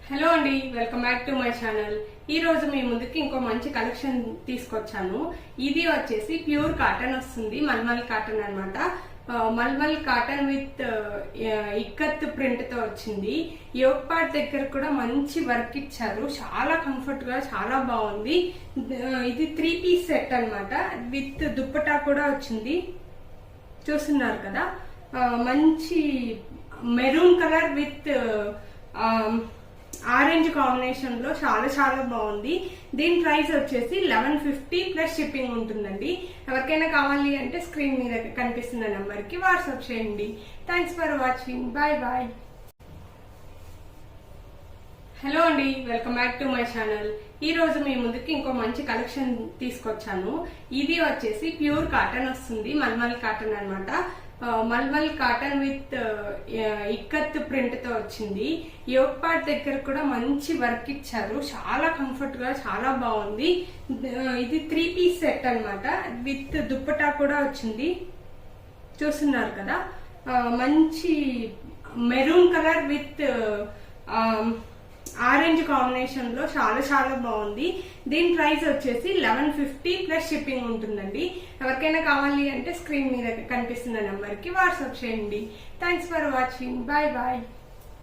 Hello అండి, welcome back to my channel. ఈ రోజు మీ ముందుకి ఇంకో మంచి కలెక్షన్ తీసుకొచ్చాను. ఇది వచ్చేసి ప్యూర్ కాటన్ వస్తుంది, మల్మల్ కాటన్ అన్నమాట. Mulmul cotton with ikat print తో వచ్చింది. యోగ్ పార్ట్ దగ్గర కూడా మంచి వర్క్ ఇచ్చారు. చాలా కంఫర్ట్ గా చాలా బాగుంది. ఇది 3 పీస్ సెట్ అన్నమాట. విత్ దుప్పటా కూడా వచ్చింది, చూస్తున్నారు కదా. మంచి maroon colour with orange combination లో చాలా చాలా బాగుంది. దీని ప్రైస్ వచ్చేసి 1150 ప్లస్ షిప్పింగ్ ఉంటుందండి. ఎవరికైనా కావాలి అంటే స్క్రీన్ మీద కనిపిస్తున్న నెంబర్ కి వాట్సాప్ చేయండి. Thanks for watching. Bye bye. Hello అండి, welcome back to my channel. ఈ రోజు మీ ముందుకి ఇంకో మంచి కలెక్షన్ తీసుకొచ్చాను. ఇది వచ్చేసి ప్యూర్ కాటన్ వస్తుంది, మల్మల్ కాటన్ అన్నమాట. Mulmul cotton with ikat print తో వచ్చింది. యోగ్ పార్ట్ దగ్గర కూడా మంచి వర్క్ ఇచ్చారు. చాలా కంఫర్ట్ గా చాలా బాగుంది. ఇది 3 పీస్ సెట్ అన్నమాట. విత్ దుప్పటా కూడా వచ్చింది, చూస్తున్నారు కదా. మంచి maroon colour with orange combination లో చాలా చాలా బాగుంది. దీని ప్రైస్ వచ్చేసి 1150 ప్లస్ షిప్పింగ్ ఉంటుందండి. ఎవరికైనా కావాలి అంటే స్క్రీన్ మీద కనిపిస్తున్న నెంబర్ కి వాట్సాప్ చేయండి. Thanks for watching. Bye bye.